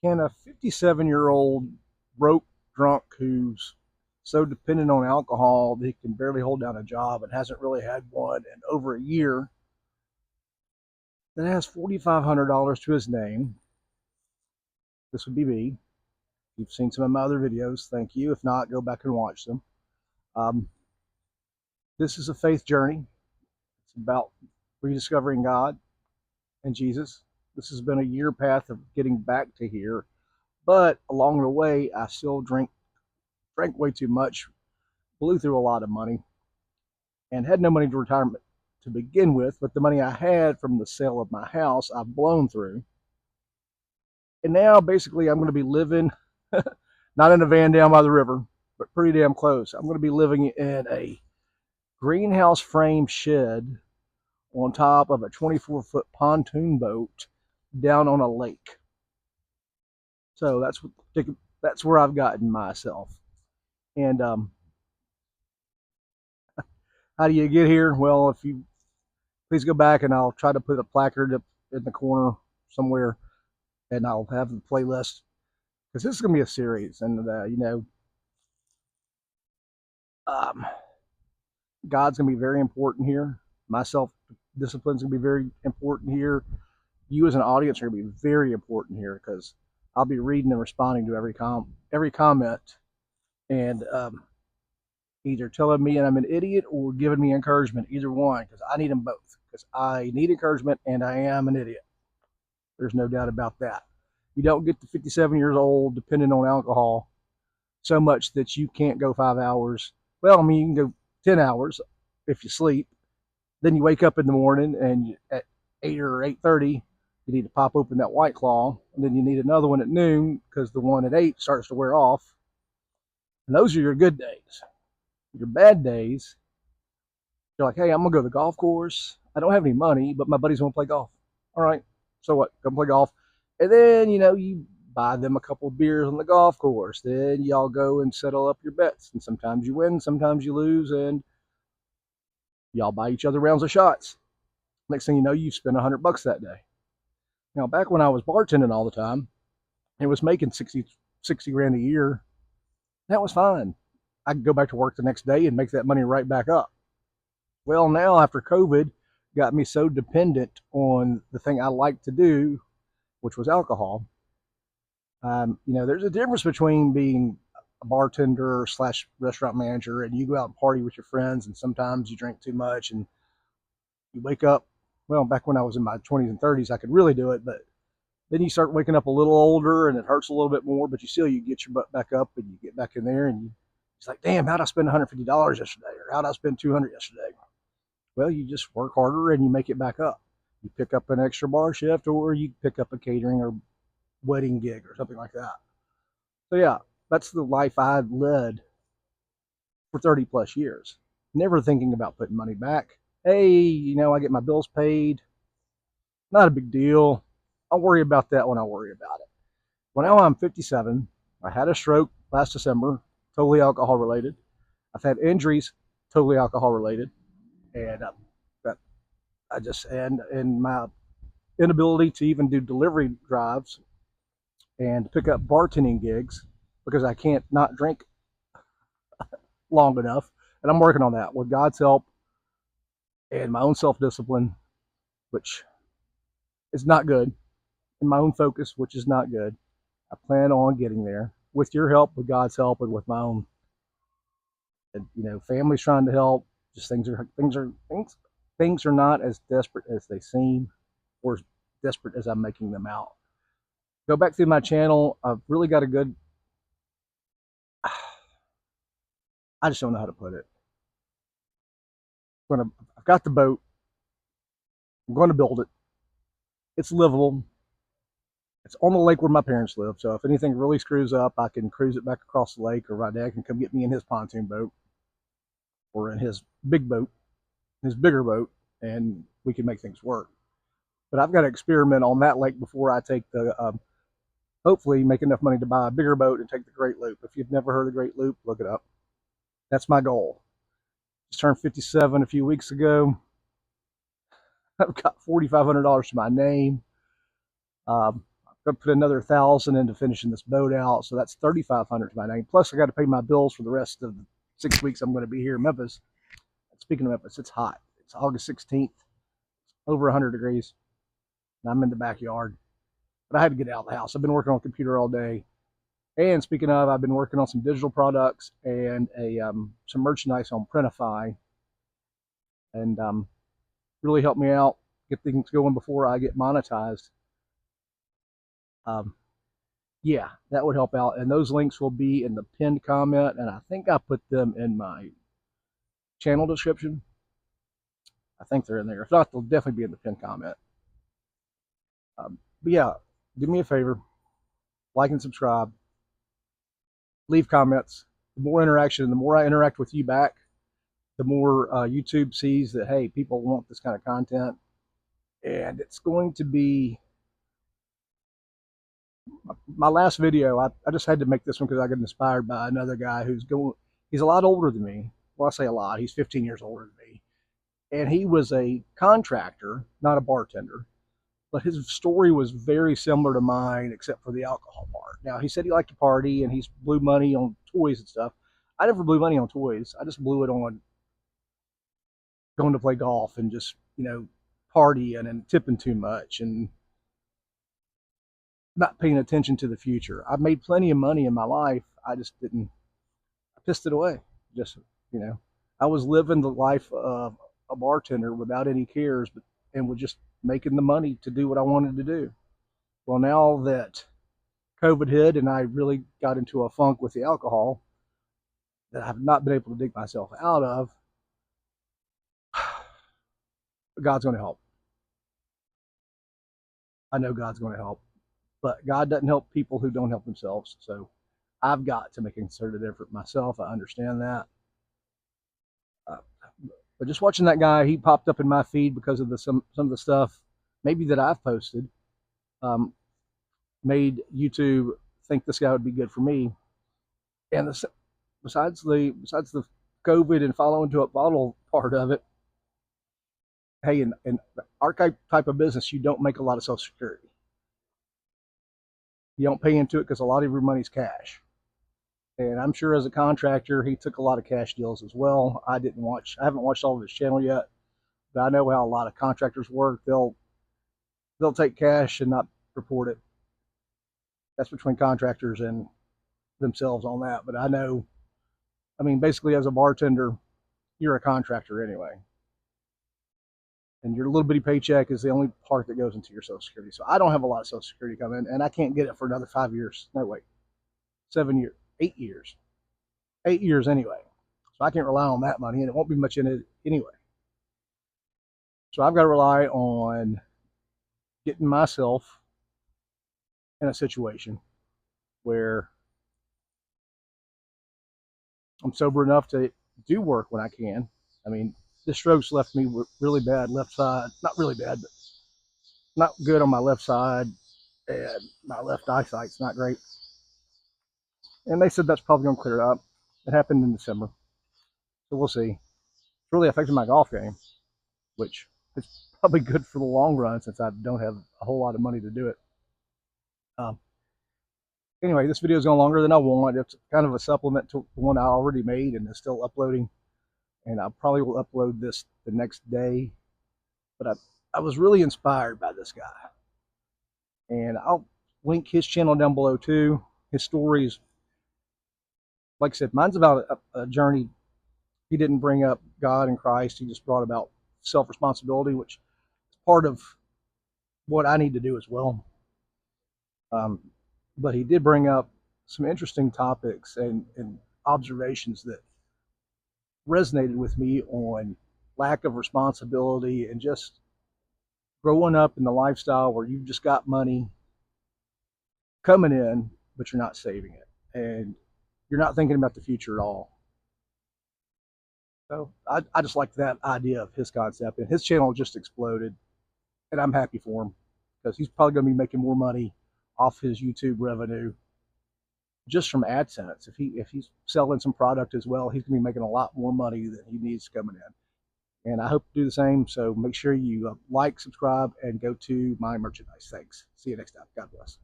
Can a 57-year-old broke drunk who's so dependent on alcohol that he can barely hold down a job and hasn't really had one in over a year, that has $4,500 to his name? This would be me. If you've seen some of my other videos, thank you. If not, go back and watch them. Um, this is a faith journey. It's about rediscovering God and Jesus. This has been a year path of getting back to here, but along the way, I still drank way too much, blew through a lot of money, and had no money to retirement to begin with. But the money I had from the sale of my house, I've blown through. And now basically I'm going to be living not in a van down by the river, but pretty damn close. I'm going to be living in a greenhouse frame shed on top of a 24-foot pontoon boat down on a lake. So that's where I've gotten myself. And how do you get here? Well, if you please go back, and I'll try to put a placard up in the corner somewhere, and I'll have the playlist, because this is going to be a series. And um, God's going to be very important here. My self discipline's going to be very important here. You as an audience are going to be very important here, because I'll be reading and responding to every comment, and either telling me I'm an idiot or giving me encouragement. Either one, because I need them both. Because I need encouragement and I am an idiot. There's no doubt about that. You don't get to 57 years old dependent on alcohol so much that you can't go 5 hours. Well, I mean, you can go 10 hours if you sleep. Then you wake up in the morning, and at 8 or 8:30, you need to pop open that White Claw. And then you need another one at noon, because the one at 8 starts to wear off. And those are your good days. Your bad days, you're like, hey, I'm going to go to the golf course. I don't have any money, but my buddies want to play golf. All right, so what? Go play golf. And then, you buy them a couple of beers on the golf course. Then y'all go and settle up your bets. And sometimes you win, sometimes you lose, and y'all buy each other rounds of shots. Next thing you know, you spend $100 that day. Now, back when I was bartending all the time and was making 60 grand a year, that was fine. I could go back to work the next day and make that money right back up. Well, now after COVID got me so dependent on the thing I like to do, which was alcohol. There's a difference between being a bartender slash restaurant manager, and you go out and party with your friends, and sometimes you drink too much, and you wake up. Well, back when I was in my 20s and 30s, I could really do it, but then you start waking up a little older, and it hurts a little bit more, but you get your butt back up, and you get back in there, and it's like, damn, how'd I spend $150 yesterday, or how'd I spend $200 yesterday? Well, you just work harder and you make it back up. You pick up an extra bar shift, or you pick up a catering or wedding gig or something like that. So yeah, that's the life I've led for 30 plus years. Never thinking about putting money back. Hey, I get my bills paid. Not a big deal. I'll worry about that when I worry about it. Well, now I'm 57. I had a stroke last December, totally alcohol related. I've had injuries, totally alcohol related. And I just, and my inability to even do delivery drives and pick up bartending gigs, because I can't not drink long enough. And I'm working on that with God's help and my own self discipline, which is not good, and my own focus, which is not good. I plan on getting there with your help, with God's help, and with my own. And, family's trying to help. Just things are not as desperate as they seem, or as desperate as I'm making them out. Go back through my channel. I've really got a good. I just don't know how to put it. I've got the boat. I'm going to build it. It's livable. It's on the lake where my parents live. So if anything really screws up, I can cruise it back across the lake, or my dad can come get me in his pontoon boat, or in his big boat, his bigger boat, and we can make things work. But I've got to experiment on that lake before I take hopefully make enough money to buy a bigger boat and take the Great Loop. If you've never heard of the Great Loop, look it up. That's my goal. Just turned 57 a few weeks ago. I've got $4,500 to my name. Got to put another 1,000 into finishing this boat out, so that's 3,500 to my name. Plus, I got to pay my bills for the rest of the 6 weeks I'm going to be here in Memphis. Speaking of Memphis, it's hot. It's August 16th, over 100 degrees, and I'm in the backyard. But I had to get out of the house. I've been working on the computer all day. And speaking of, I've been working on some digital products and some merchandise on Printify, and really helped me out, get things going before I get monetized. Um, yeah, that would help out. And those links will be in the pinned comment, and I think I put them in my channel description. I think they're in there. If not, they'll definitely be in the pinned comment. But yeah, do me a favor, like and subscribe, leave comments. The more interaction, the more I interact with you back, the more YouTube sees that, hey, people want this kind of content. And it's going to be my last video. I just had to make this one because I got inspired by another guy he's a lot older than me. Well, I say a lot, he's 15 years older than me. And he was a contractor, not a bartender. But his story was very similar to mine, except for the alcohol part. Now, he said he liked to party and he's blew money on toys and stuff. I never blew money on toys. I just blew it on going to play golf and just, partying and tipping too much and not paying attention to the future. I've made plenty of money in my life. I just didn't, I pissed it away. Just, I was living the life of a bartender without any cares, and was just making the money to do what I wanted to do. Well, now that COVID hit and I really got into a funk with the alcohol that I've not been able to dig myself out of, God's going to help. I know God's going to help, but God doesn't help people who don't help themselves. So I've got to make a concerted effort myself. I understand that. But just watching that guy, he popped up in my feed because of some of the stuff maybe that I've posted, made YouTube think this guy would be good for me. And besides the COVID and following to a bottle part of it, hey, in our type of business, you don't make a lot of Social Security. You don't pay into it because a lot of your money's cash. And I'm sure as a contractor, he took a lot of cash deals as well. I haven't watched all of his channel yet, but I know how a lot of contractors work. They'll take cash and not report it. That's between contractors and themselves on that. But basically as a bartender, you're a contractor anyway. And your little bitty paycheck is the only part that goes into your Social Security. So I don't have a lot of Social Security coming in, and I can't get it for another 5 years. No, wait, 7 years, 8 years. 8 years anyway. So I can't rely on that money, and it won't be much in it anyway. So I've got to rely on getting myself in a situation where I'm sober enough to do work when I can. This stroke's left me really bad left side. Not really bad, but not good on my left side, and my left eyesight's not great. And they said that's probably going to clear up. It happened in December, so we'll see. It's really affected my golf game, which is probably good for the long run since I don't have a whole lot of money to do it. Anyway, this video is going longer than I want. It's kind of a supplement to the one I already made and is still uploading. And I probably will upload this the next day. But I was really inspired by this guy. And I'll link his channel down below too. His stories, like I said, mine's about a journey. He didn't bring up God and Christ. He just brought about self-responsibility, which is part of what I need to do as well. But he did bring up some interesting topics and observations that resonated with me on lack of responsibility and just growing up in the lifestyle where you've just got money coming in, but you're not saving it. And you're not thinking about the future at all. So I just like that idea of his concept. And his channel just exploded. And I'm happy for him because he's probably going to be making more money off his YouTube revenue just from AdSense. If he's selling some product as well, he's going to be making a lot more money than he needs coming in. And I hope to do the same. So make sure you like, subscribe, and go to my merchandise. Thanks. See you next time. God bless.